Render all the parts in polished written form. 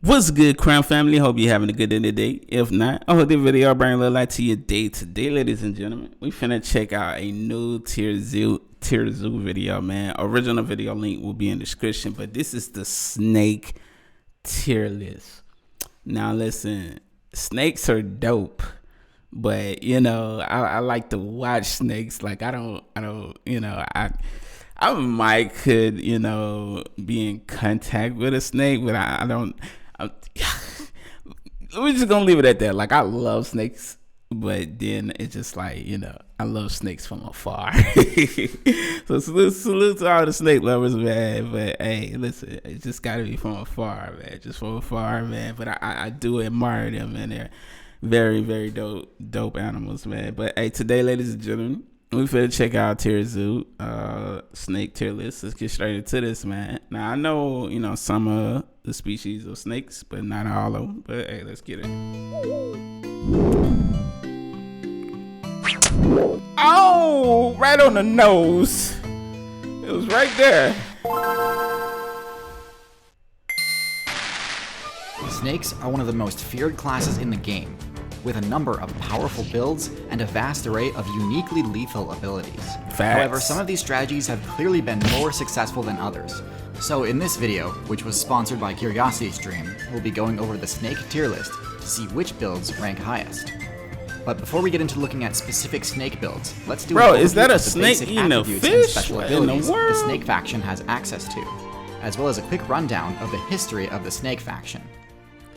What's good, Crown Family? Hope you're having a good day today. If not, I hope this video bring a little light to your day today, ladies and gentlemen. We finna check out a new TierZoo video, man. Original video link will be in the description, but this is the snake tier list. Now listen, snakes are dope, but you know, I like to watch snakes. Like I don't, you know, I might could, you know, be in contact with a snake, but I don't. We're just gonna leave it at that. Like I love snakes, but then it's just like, you know, I love snakes from afar. So salute to all the snake lovers, man. But hey, listen, it just gotta be from afar, man. Just from afar, man. But I do admire them, man. They're very, very dope animals, man. But hey, today, ladies and gentlemen, we finna check out TierZoo snake tier list. Let's get straight into this, man. Now I know, you know, some of the species of snakes, but not all of them. But hey, let's get it. Oh, right on the nose. It was right there. Snakes are one of the most feared classes in the game, with a number of powerful builds and a vast array of uniquely lethal abilities. Facts. However, some of these strategies have clearly been more successful than others. So in this video, which was sponsored by CuriosityStream, we'll be going over the snake tier list to see which builds rank highest. But before we get into looking at specific snake builds, let's do Bro, an is that overview a of the snake basic eating a attributes and fish? special What in the abilities the world? snake faction has access to, as well as a quick rundown of the history of the snake faction.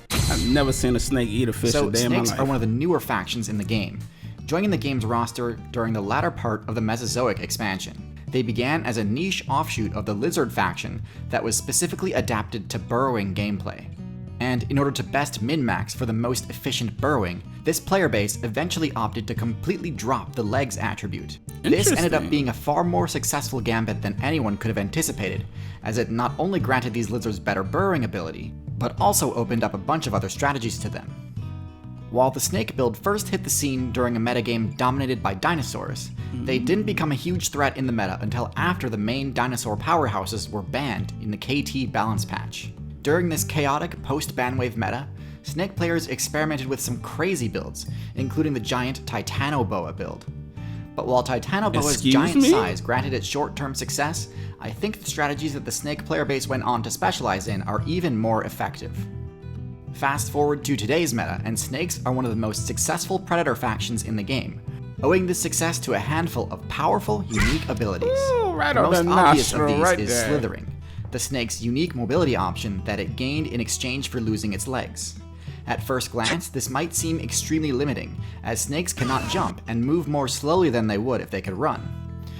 I've never seen a snake eat a fish So a day in my snakes life. are one of the newer factions in the game, joining the game's roster during the latter part of the Mesozoic expansion. They began as a niche offshoot of the lizard faction that was specifically adapted to burrowing gameplay. And in order to best min-max for the most efficient burrowing, this player base eventually opted to completely drop the legs attribute. This ended up being a far more successful gambit than anyone could have anticipated, as it not only granted these lizards better burrowing ability, but also opened up a bunch of other strategies to them. While the snake build first hit the scene during a metagame dominated by dinosaurs, they didn't become a huge threat in the meta until after the main dinosaur powerhouses were banned in the KT balance patch. During this chaotic post-banwave meta, snake players experimented with some crazy builds, including the giant Titanoboa build. But while Titanoboa's giant size granted it short-term success, I think the strategies that the snake player base went on to specialize in are even more effective. Fast forward to today's meta, and snakes are one of the most successful predator factions in the game, owing this success to a handful of powerful, unique abilities. Ooh, right the on most the obvious of nostril, these right is there. slithering, the snake's unique mobility option that it gained in exchange for losing its legs. At first glance, this might seem extremely limiting, as snakes cannot jump and move more slowly than they would if they could run.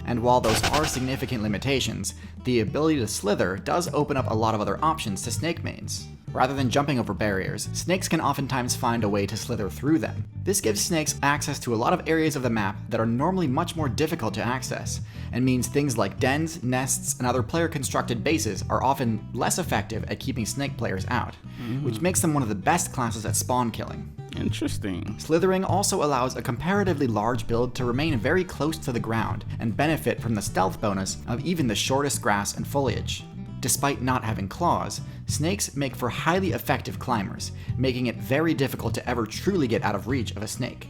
And while those are significant limitations, the ability to slither does open up a lot of other options to snake mains. Rather than jumping over barriers, snakes can oftentimes find a way to slither through them. This gives snakes access to a lot of areas of the map that are normally much more difficult to access, and means things like dens, nests, and other player-constructed bases are often less effective at keeping snake players out, which makes them one of the best classes at spawn killing. Interesting. Slithering also allows a comparatively large build to remain very close to the ground and benefit from the stealth bonus of even the shortest grass and foliage. Despite not having claws, snakes make for highly effective climbers, making it very difficult to ever truly get out of reach of a snake.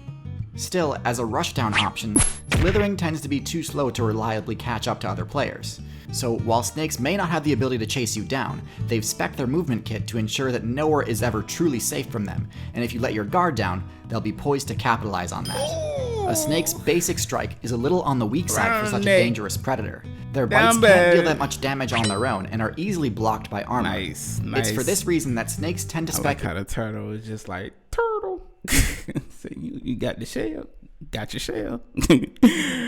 Still, as a rushdown option, slithering tends to be too slow to reliably catch up to other players. So while snakes may not have the ability to chase you down, they've spec'd their movement kit to ensure that nowhere is ever truly safe from them, and if you let your guard down, they'll be poised to capitalize on that. A snake's basic strike is a little on the weak side for such a dangerous predator. Their bites can't deal that much damage on their own and are easily blocked by armor. Nice. It's for this reason that snakes tend to like how the turtle is just like, turtle. So you got the shell. Got your shell.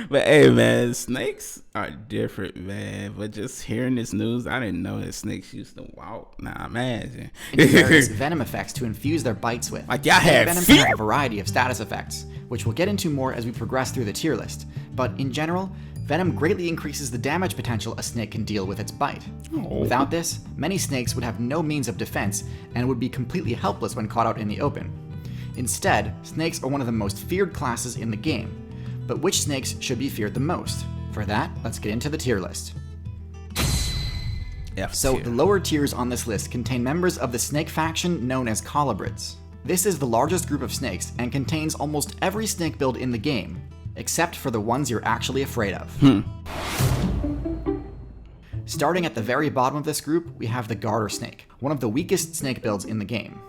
But hey, man, snakes are different, man. But just hearing this news, I didn't know that snakes used to walk. Nah, imagine. And various venom effects to infuse their bites with. Like y'all had venom can have a variety of status effects, which we'll get into more as we progress through the tier list. But in general, venom greatly increases the damage potential a snake can deal with its bite. Without this, many snakes would have no means of defense and would be completely helpless when caught out in the open. Instead, snakes are one of the most feared classes in the game. But which snakes should be feared the most? For that, let's get into the tier list. F So tier. the lower tiers on this list contain members of the snake faction known as colubrids. This is the largest group of snakes and contains almost every snake build in the game, except for the ones you're actually afraid of. Starting at the very bottom of this group, we have the Garter snake, one of the weakest snake builds in the game.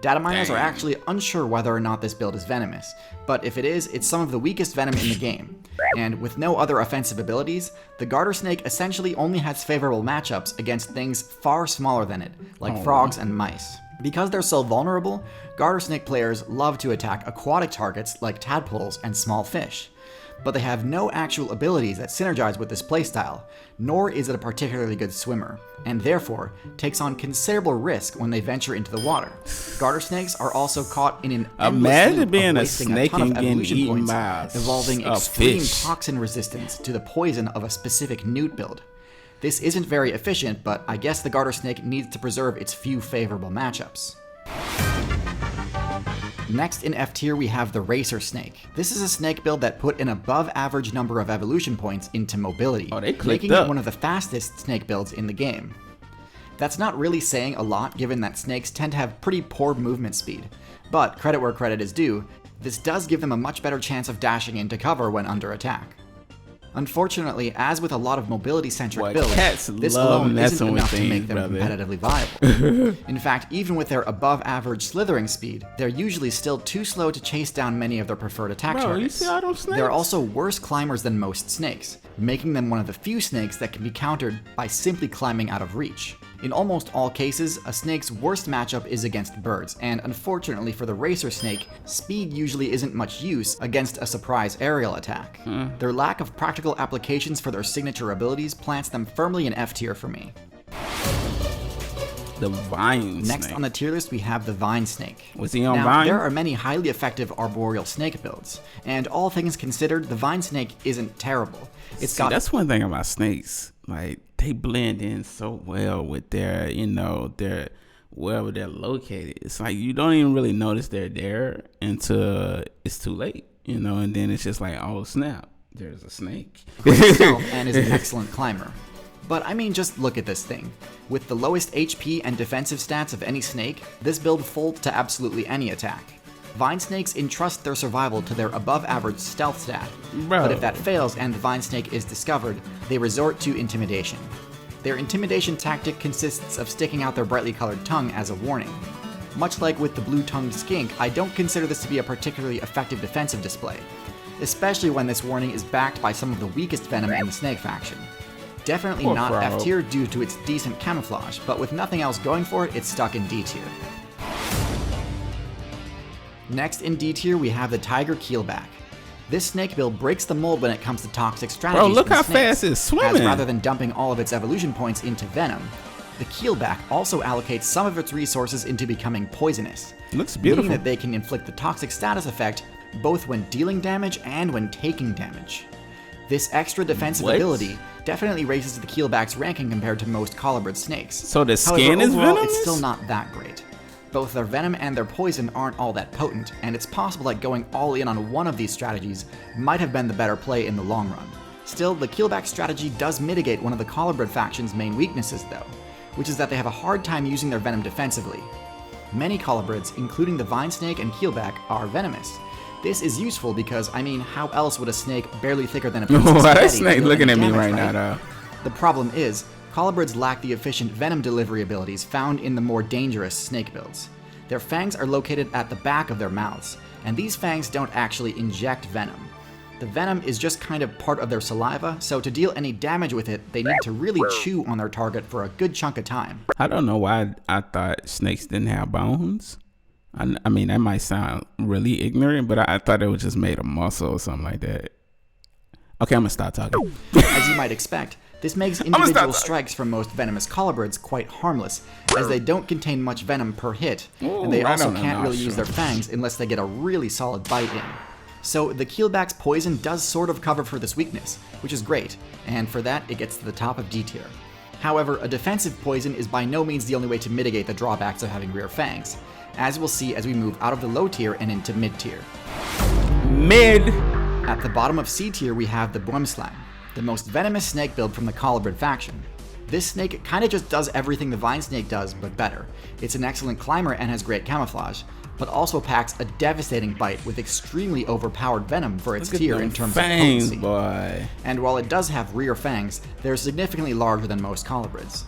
Data miners are actually unsure whether or not this build is venomous, but if it is, it's some of the weakest venom in the game. And with no other offensive abilities, the Garter snake essentially only has favorable matchups against things far smaller than it, like frogs and mice. Because they're so vulnerable, Garter snake players love to attack aquatic targets like tadpoles and small fish. But they have no actual abilities that synergize with this playstyle, nor is it a particularly good swimmer, and therefore takes on considerable risk when they venture into the water. Garter snakes are also caught in an endless loop of wasting a ton of evolution points, evolving extreme toxin resistance to the poison of a specific newt build. This isn't very efficient, but I guess the Garter snake needs to preserve its few favorable matchups. Next in F tier we have the Racer Snake. This is a snake build that put an above average number of evolution points into mobility, making it one of the fastest snake builds in the game. That's not really saying a lot given that snakes tend to have pretty poor movement speed, but credit where credit is due, this does give them a much better chance of dashing into cover when under attack. Unfortunately, as with a lot of mobility-centric builds, this alone isn't enough to make them competitively viable. In fact, even with their above-average slithering speed, they're usually still too slow to chase down many of their preferred attack targets. They're also worse climbers than most snakes, making them one of the few snakes that can be countered by simply climbing out of reach. In almost all cases, a snake's worst matchup is against birds, and unfortunately for the Racer Snake, speed usually isn't much use against a surprise aerial attack. Their lack of practical applications for their signature abilities plants them firmly in F tier for me. The Vine Snake. Next on the tier list we have the Vine Snake. Was he on now, Vine? There are many highly effective arboreal snake builds, and all things considered, the Vine Snake isn't terrible. That's one thing about snakes. Like, they blend in so well with their, their wherever they're located. It's like you don't even really notice they're there until it's too late, and then it's just like, oh snap, there's a snake. And is an excellent climber. But I mean, just look at this thing. With the lowest HP and defensive stats of any snake, this build folds to absolutely any attack. Vine snakes entrust their survival to their above-average stealth stat, but if that fails and the Vine Snake is discovered, they resort to intimidation. Their intimidation tactic consists of sticking out their brightly colored tongue as a warning. Much like with the blue-tongued skink, I don't consider this to be a particularly effective defensive display, especially when this warning is backed by some of the weakest venom in the snake faction. Definitely not F tier due to its decent camouflage, but with nothing else going for it, it's stuck in D tier. Next in D tier, we have the Tiger Keelback. This snake build breaks the mold when it comes to toxic strategies. Bro, look how fast it's swimming! As rather than dumping all of its evolution points into venom, the Keelback also allocates some of its resources into becoming poisonous. Looks beautiful. Meaning that they can inflict the toxic status effect both when dealing damage and when taking damage. This extra defensive ability definitely raises the Keelback's ranking compared to most colubrid snakes. So the skin is overall, venomous? It's still not that great. Both their venom and their poison aren't all that potent, and it's possible that going all in on one of these strategies might have been the better play in the long run. Still, the Keelback strategy does mitigate one of the colubrid faction's main weaknesses though, which is that they have a hard time using their venom defensively. Many colubrids, including the Vine Snake and Keelback, are venomous. This is useful because, I mean, how else would a snake barely thicker than a piece of that spaghetti snake deal looking any at me damage, right now. The problem is, colubrids lack the efficient venom delivery abilities found in the more dangerous snake builds. Their fangs are located at the back of their mouths, and these fangs don't actually inject venom. The venom is just kind of part of their saliva, so to deal any damage with it, they need to really chew on their target for a good chunk of time. I don't know why I thought snakes didn't have bones. I mean, that might sound really ignorant, but I thought it was just made of muscle or something like that. Okay, I'm gonna stop talking. As you might expect, this makes individual strikes from most venomous colubrids quite harmless, as they don't contain much venom per hit, and they also can't really use their fangs unless they get a really solid bite in. So the Keelback's poison does sort of cover for this weakness, which is great, and for that it gets to the top of D tier. However, a defensive poison is by no means the only way to mitigate the drawbacks of having rear fangs, as we'll see as we move out of the low tier and into mid tier. Mid! At the bottom of C tier we have the Bombslam, the most venomous snake build from the colubrid faction. This snake kinda just does everything the vine snake does, but better. It's an excellent climber and has great camouflage, but also packs a devastating bite with extremely overpowered venom for its tier in terms of potency. Boy. And while it does have rear fangs, they're significantly larger than most colubrids.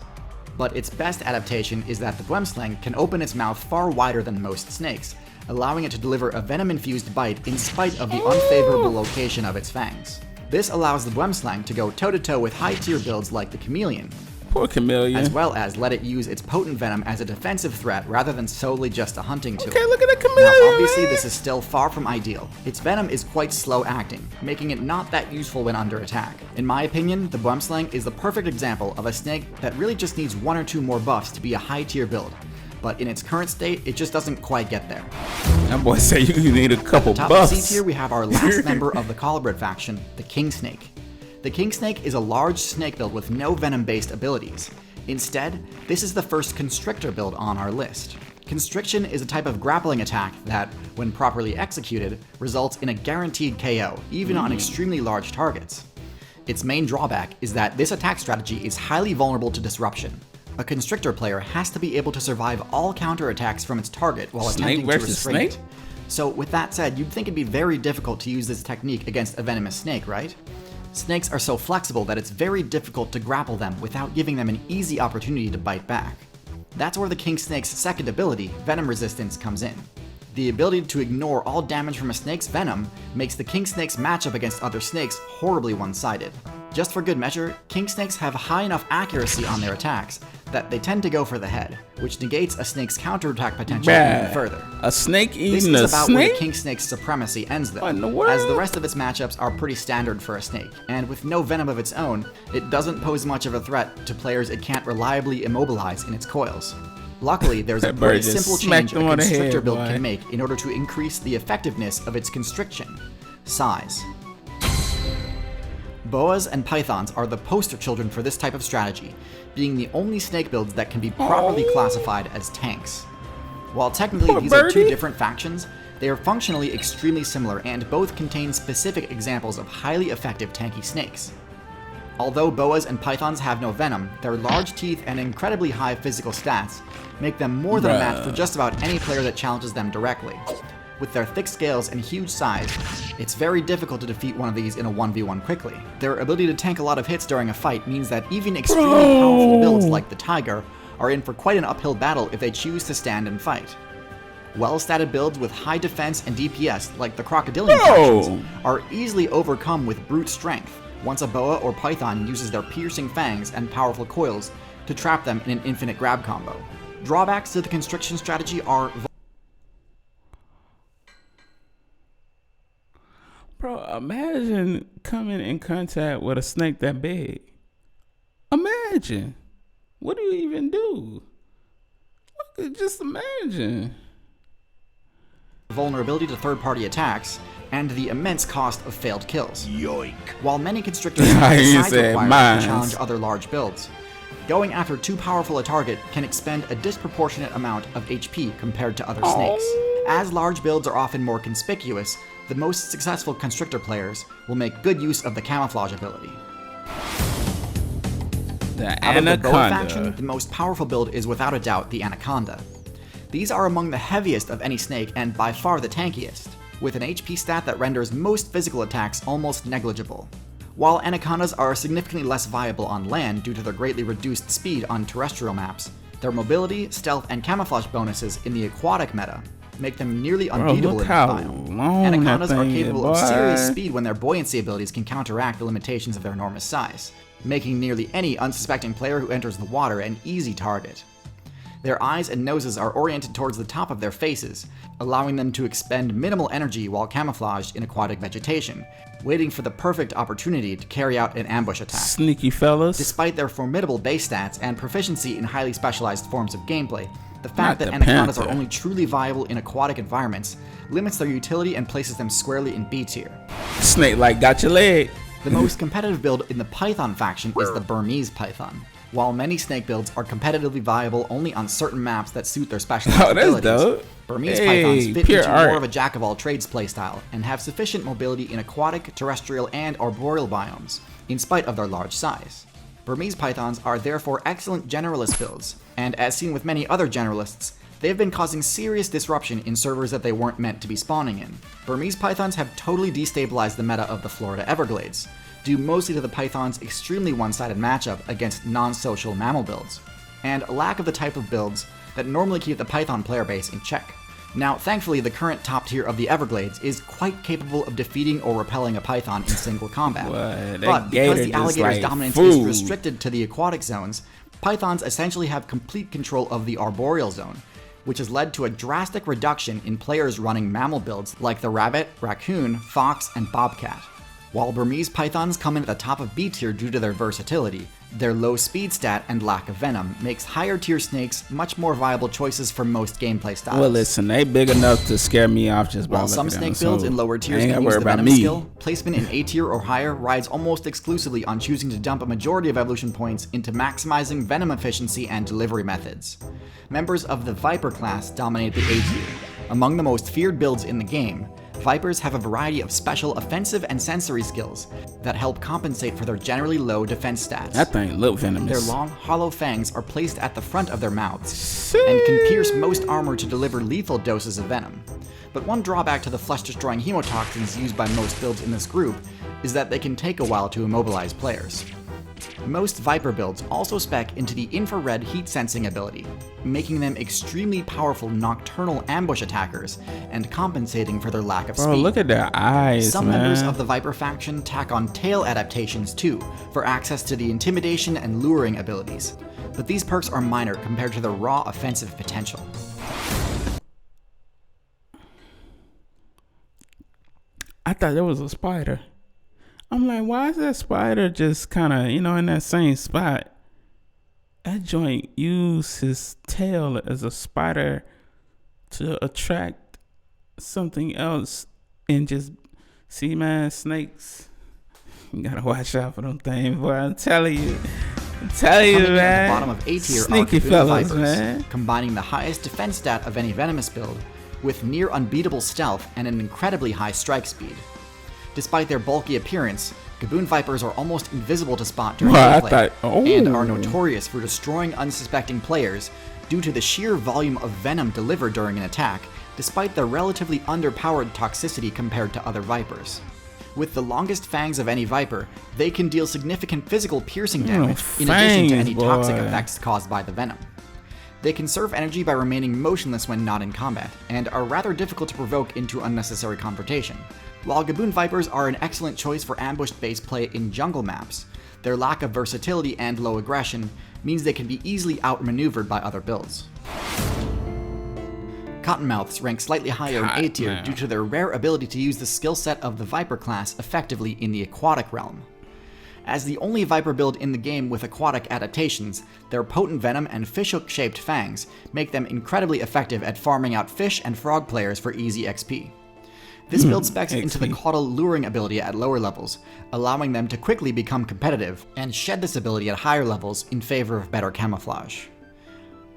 But its best adaptation is that the Bombslam can open its mouth far wider than most snakes, allowing it to deliver a venom-infused bite in spite of the unfavorable location of its fangs. This allows the Bombslam to go toe-to-toe with high-tier builds like the Chameleon, Poor Chameleon. as well as let it use its potent venom as a defensive threat rather than solely just a hunting tool. Okay, look at the Chameleon. Now, obviously, man. this is still far from ideal. Its venom is quite slow acting, making it not that useful when under attack. In my opinion, the Bombslam is the perfect example of a snake that really just needs 1 or 2 more buffs to be a high-tier build. But in its current state, it just doesn't quite get there. That boy say you need a couple Top buffs. of C tier, we have our last member of the colubrid faction, the King Snake. The King Snake is a large snake build with no venom-based abilities. Instead, this is the first Constrictor build on our list. Constriction is a type of grappling attack that, when properly executed, results in a guaranteed KO, even on extremely large targets. Its main drawback is that this attack strategy is highly vulnerable to disruption. A Constrictor player has to be able to survive all counterattacks from its target while Snake attempting to versus restrain snake? it. So with that said, you'd think it'd be very difficult to use this technique against a venomous snake, right? Snakes are so flexible that it's very difficult to grapple them without giving them an easy opportunity to bite back. That's where the King Snake's second ability, Venom Resistance, comes in. The ability to ignore all damage from a snake's venom makes the King Snake's matchup against other snakes horribly one-sided. Just for good measure, King Snakes have high enough accuracy on their attacks that they tend to go for the head, which negates a snake's counterattack potential even further. A snake This eating a is about where snake? the King Snake's supremacy ends though, What in the world? as the rest of its matchups are pretty standard for a snake, and with no venom of its own, it doesn't pose much of a threat to players it can't reliably immobilize in its coils. Luckily, there's a That bird pretty just simple smacked change a him on the Constrictor head, build boy. can make in order to increase the effectiveness of its constriction: size. Boas and pythons are the poster children for this type of strategy, being the only snake builds that can be properly classified as tanks. While technically Poor these are two birdie. different factions, they are functionally extremely similar and both contain specific examples of highly effective tanky snakes. Although boas and pythons have no venom, their large teeth and incredibly high physical stats make them more than a match for just about any player that challenges them directly. With their thick scales and huge size, it's very difficult to defeat one of these in a 1v1 quickly. Their ability to tank a lot of hits during a fight means that even extremely powerful builds like the Tiger are in for quite an uphill battle if they choose to stand and fight. Well-statted builds with high defense and DPS, like the Crocodilian factions, are easily overcome with brute strength once a boa or python uses their piercing fangs and powerful coils to trap them in an infinite grab combo. Drawbacks to the constriction strategy are Bro, imagine coming in contact with a snake that big. Imagine. What do you even do? Just imagine. vulnerability to third-party attacks, and the immense cost of failed kills. Yoink. While many constrictors You have the size said required mines. to challenge other large builds, going after too powerful a target can expend a disproportionate amount of HP compared to other snakes. As large builds are often more conspicuous, the most successful constrictor players will make good use of the camouflage ability. The Out of the boa faction, Anaconda. the most powerful build is without a doubt the Anaconda. These are among the heaviest of any snake and by far the tankiest, with an HP stat that renders most physical attacks almost negligible. While Anacondas are significantly less viable on land due to their greatly reduced speed on terrestrial maps, their mobility, stealth, and camouflage bonuses in the aquatic meta make them nearly unbeatable look in the how biome. long that Anacondas are thing is, capable of serious boy. speed when their buoyancy abilities can counteract the limitations of their enormous size, making nearly any unsuspecting player who enters the water an easy target. Their eyes and noses are oriented towards the top of their faces, allowing them to expend minimal energy while camouflaged in aquatic vegetation, waiting for the perfect opportunity to carry out an ambush attack. Sneaky fellas. Despite their formidable base stats and proficiency in highly specialized forms of gameplay, the Not fact that the Anacondas Panther. are only truly viable in aquatic environments limits their utility and places them squarely in B tier. Snake like got your leg. The most competitive build in the Python faction is the Burmese Python. While many snake builds are competitively viable only on certain maps that suit their specialized Oh, that's abilities, dope. Burmese Hey, Pythons fit pure into art. more of a jack-of-all-trades playstyle and have sufficient mobility in aquatic, terrestrial, and arboreal biomes, in spite of their large size. Burmese Pythons are therefore excellent generalist builds, and as seen with many other generalists, they have been causing serious disruption in servers that they weren't meant to be spawning in. Burmese Pythons have totally destabilized the meta of the Florida Everglades, due mostly to the Python's extremely one-sided matchup against non-social mammal builds, and a lack of the type of builds that normally keep the Python player base in check. Now, thankfully, the current top tier of the Everglades is quite capable of defeating or repelling a Python in single combat. But because the alligator's dominance is restricted to the aquatic zones, Pythons essentially have complete control of the arboreal zone, which has led to a drastic reduction in players running mammal builds like the rabbit, raccoon, fox, and bobcat. While Burmese Pythons come in at the top of B tier due to their versatility, their low speed stat and lack of venom makes higher tier snakes much more viable choices for most gameplay styles. Well, listen, they big enough to scare me off just by While some snake builds in lower tiers can use the venom skill, placement in A tier or higher rides almost exclusively on choosing to dump a majority of evolution points into maximizing venom efficiency and delivery methods. Members of the Viper class dominate the A tier. Among the most feared builds in the game, Vipers have a variety of special offensive and sensory skills that help compensate for their generally low defense stats. That thing look venomous. Their long, hollow fangs are placed at the front of their mouths and can pierce most armor to deliver lethal doses of venom. But one drawback to the flesh-destroying hemotoxins used by most builds in this group is that they can take a while to immobilize players. Most Viper builds also spec into the infrared heat sensing ability, making them extremely powerful nocturnal ambush attackers and compensating for their lack of speed. Bro, look at their eyes, Some man. members of the Viper faction tack on tail adaptations too, for access to the intimidation and luring abilities, but these perks are minor compared to their raw offensive potential. I thought there was a spider. I'm like, why is that spider just kind of, in that same spot? That joint used his tail as a spider to attract something else and just, see, man, snakes. You gotta watch out for them things, boy. I'm telling you. Coming in man. at the bottom of A tier Sneaky are Kaboon fellas, Vipers, man. combining the highest defense stat of any venomous build with near unbeatable stealth and an incredibly high strike speed. Despite their bulky appearance, Kaboon Vipers are almost invisible to spot during gameplay, and are notorious for destroying unsuspecting players due to the sheer volume of venom delivered during an attack, despite their relatively underpowered toxicity compared to other Vipers. With the longest fangs of any Viper, they can deal significant physical piercing damage in addition to any toxic effects caused by the venom. They conserve energy by remaining motionless when not in combat, and are rather difficult to provoke into unnecessary confrontation. While Kaboon Vipers are an excellent choice for ambush-based play in jungle maps, their lack of versatility and low aggression means they can be easily outmaneuvered by other builds. Cottonmouths rank slightly higher in A tier due to their rare ability to use the skill set of the Viper class effectively in the aquatic realm. As the only Viper build in the game with aquatic adaptations, their potent venom and fishhook-shaped fangs make them incredibly effective at farming out fish and frog players for easy XP. This build specs into the caudal luring ability at lower levels, allowing them to quickly become competitive, and shed this ability at higher levels in favor of better camouflage.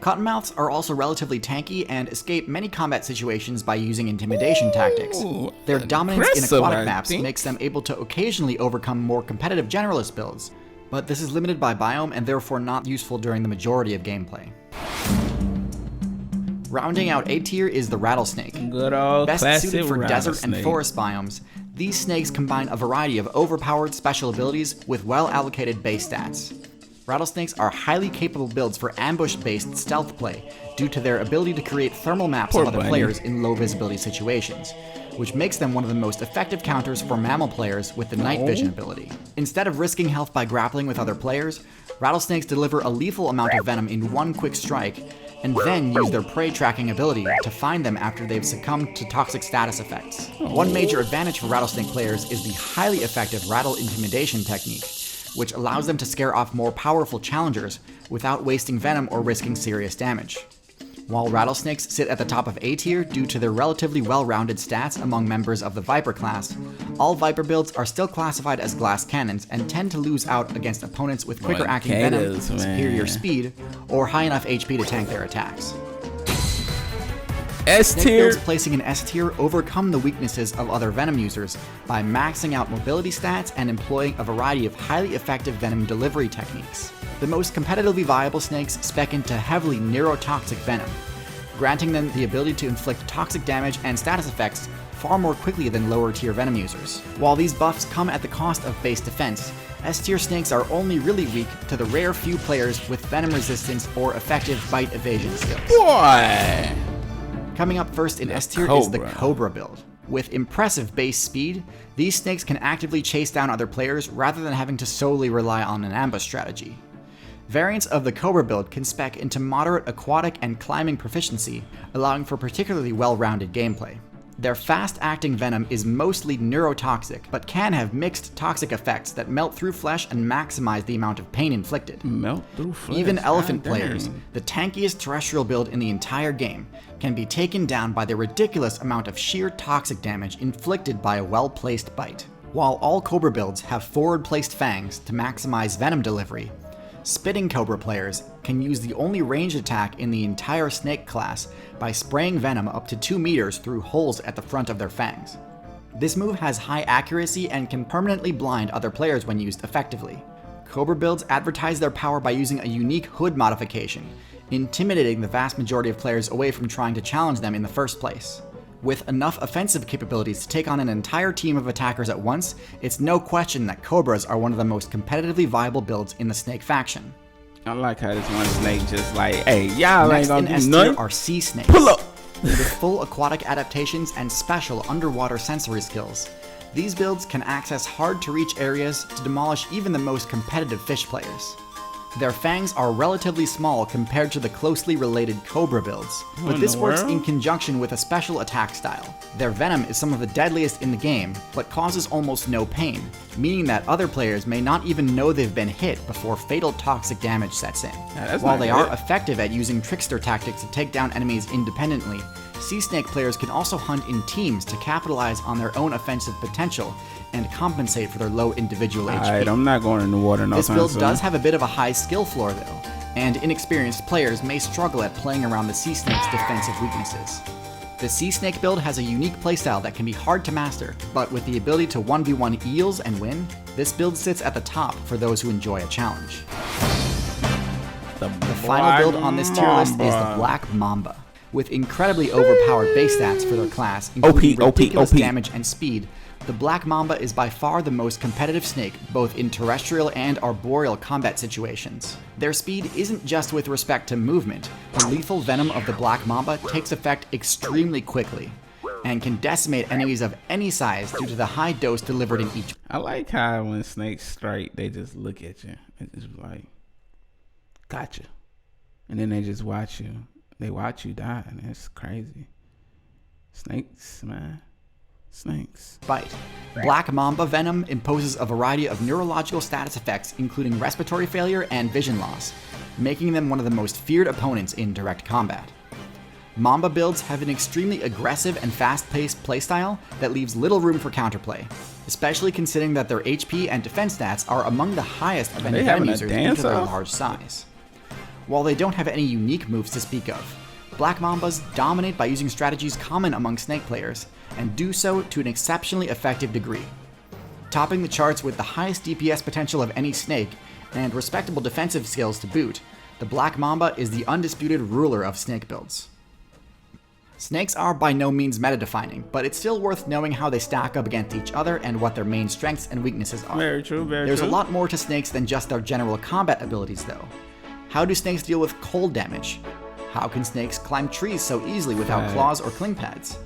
Cottonmouths are also relatively tanky and escape many combat situations by using intimidation tactics. Their dominance in aquatic maps makes them able to occasionally overcome more competitive generalist builds, but this is limited by biome and therefore not useful during the majority of gameplay. Rounding out A tier is the Rattlesnake. Good old Best suited for desert and rattlesnake. forest biomes, these snakes combine a variety of overpowered special abilities with well-allocated base stats. Rattlesnakes are highly capable builds for ambush-based stealth play due to their ability to create thermal maps of other players in low-visibility situations, which makes them one of the most effective counters for mammal players with the night vision ability. Instead of risking health by grappling with other players, rattlesnakes deliver a lethal amount of venom in one quick strike, and then use their prey tracking ability to find them after they've succumbed to toxic status effects. One major advantage for rattlesnake players is the highly effective rattle intimidation technique, which allows them to scare off more powerful challengers without wasting venom or risking serious damage. While rattlesnakes sit at the top of A tier due to their relatively well-rounded stats among members of the Viper class, all Viper builds are still classified as glass cannons and tend to lose out against opponents with quicker acting venom, superior speed, or high enough HP to tank their attacks. S Snake tier. builds placing in S tier overcome the weaknesses of other Venom users by maxing out mobility stats and employing a variety of highly effective Venom delivery techniques. The most competitively viable snakes spec into heavily neurotoxic Venom, granting them the ability to inflict toxic damage and status effects far more quickly than lower tier Venom users. While these buffs come at the cost of base defense, S-tier snakes are only really weak to the rare few players with Venom resistance or effective bite evasion skills. Boy! Coming up first in S tier is the Cobra build. With impressive base speed, these snakes can actively chase down other players rather than having to solely rely on an ambush strategy. Variants of the Cobra build can spec into moderate aquatic and climbing proficiency, allowing for particularly well-rounded gameplay. Their fast-acting venom is mostly neurotoxic, but can have mixed toxic effects that melt through flesh and maximize the amount of pain inflicted. Melt through flesh. Even elephant God players, dang. the tankiest terrestrial build in the entire game, can be taken down by the ridiculous amount of sheer toxic damage inflicted by a well-placed bite. While all Cobra builds have forward-placed fangs to maximize venom delivery, spitting Cobra players can use the only ranged attack in the entire snake class by spraying venom up to 2 meters through holes at the front of their fangs. This move has high accuracy and can permanently blind other players when used effectively. Cobra builds advertise their power by using a unique hood modification, intimidating the vast majority of players away from trying to challenge them in the first place. With enough offensive capabilities to take on an entire team of attackers at once, it's no question that Cobras are one of the most competitively viable builds in the snake faction. I like how this one snake just like, hey, y'all ain't Next in gonna S do tier nothing. are sea snakes. Pull up. With full aquatic adaptations and special underwater sensory skills, these builds can access hard-to-reach areas to demolish even the most competitive fish players. Their fangs are relatively small compared to the closely related Cobra builds, but this works in conjunction with a special attack style. Their venom is some of the deadliest in the game, but causes almost no pain, meaning that other players may not even know they've been hit before fatal toxic damage sets in. While they are effective at using trickster tactics to take down enemies independently, sea snake players can also hunt in teams to capitalize on their own offensive potential and compensate for their low individual HP. Alright, I'm not going in the water no This time build soon. does have a bit of a high skill floor though, and inexperienced players may struggle at playing around the sea snake's defensive weaknesses. The sea snake build has a unique playstyle that can be hard to master, but with the ability to 1v1 eels and win, this build sits at the top for those who enjoy a challenge. The final build on this tier list is the Black Mamba. With incredibly overpowered base stats for their class, including ridiculous damage and speed, the Black Mamba is by far the most competitive snake, both in terrestrial and arboreal combat situations. Their speed isn't just with respect to movement. The lethal venom of the Black Mamba takes effect extremely quickly, and can decimate enemies of any size due to the high dose delivered in each. I like how when snakes strike, they just look at you. It's just like, gotcha. And then they just watch you. They watch you die, and it's crazy. Snakes, man. Snakes. Bite. Black Mamba venom imposes a variety of neurological status effects, including respiratory failure and vision loss, making them one of the most feared opponents in direct combat. Mamba builds have an extremely aggressive and fast-paced playstyle that leaves little room for counterplay, especially considering that their HP and defense stats are among the highest of any venom users due to their large size. While they don't have any unique moves to speak of, Black Mambas dominate by using strategies common among snake players, and do so to an exceptionally effective degree. Topping the charts with the highest DPS potential of any snake, and respectable defensive skills to boot, the Black Mamba is the undisputed ruler of snake builds. Snakes are by no means meta-defining, but it's still worth knowing how they stack up against each other and what their main strengths and weaknesses are. Very true, very There's true. a lot more to snakes than just their general combat abilities though. How do snakes deal with cold damage? How can snakes climb trees so easily without claws or cling pads?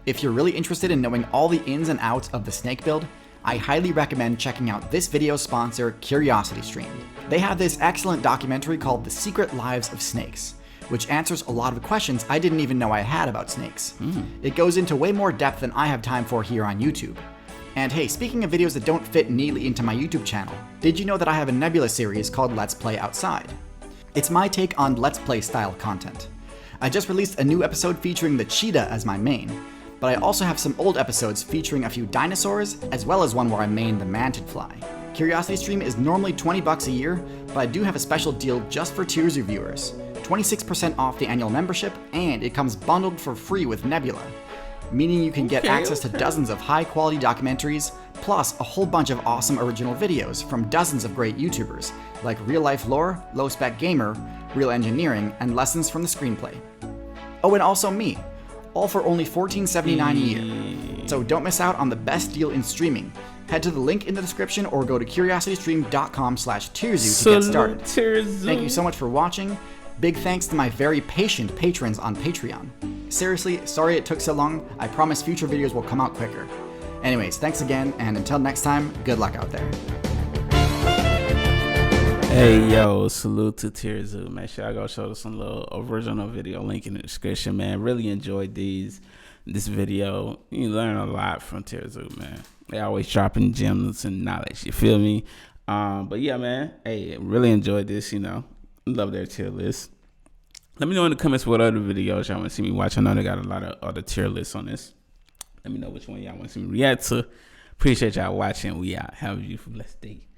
If you're really interested in knowing all the ins and outs of the snake build, I highly recommend checking out this video's sponsor, CuriosityStream. They have this excellent documentary called The Secret Lives of Snakes, which answers a lot of questions I didn't even know I had about snakes. It goes into way more depth than I have time for here on YouTube. And hey, speaking of videos that don't fit neatly into my YouTube channel, did you know that I have a Nebula series called Let's Play Outside? It's my take on Let's Play style content. I just released a new episode featuring the cheetah as my main, but I also have some old episodes featuring a few dinosaurs, as well as one where I main the mantid fly. CuriosityStream is normally $20 a year, but I do have a special deal just for TierZoo viewers, 26% off the annual membership, and it comes bundled for free with Nebula, meaning you can get access to dozens of high-quality documentaries, plus a whole bunch of awesome original videos from dozens of great YouTubers, like Real Life Lore, Low Spec Gamer, Real Engineering, and Lessons from the Screenplay. Oh, and also me, all for only $14.79 a year. So don't miss out on the best deal in streaming. Head to the link in the description or go to curiositystream.com/TierZoo to get started. Thank you so much for watching. Big thanks to my very patient patrons on Patreon. Seriously, sorry it took so long. I promise future videos will come out quicker. Anyways, thanks again, and until next time, good luck out there. Hey yo, salute to TierZoo. Make sure I go show some little original video link in the description, man. Really enjoyed this video. You learn a lot from TierZoo, man. They always dropping gems and knowledge, you feel me? But yeah, man, hey, really enjoyed this, love their tier list. Let me know in the comments what other videos y'all want to see me watch. I know they got a lot of other tier lists on this. Let me know which one y'all want to see me react to. Appreciate y'all watching. We out. Have a beautiful, blessed day.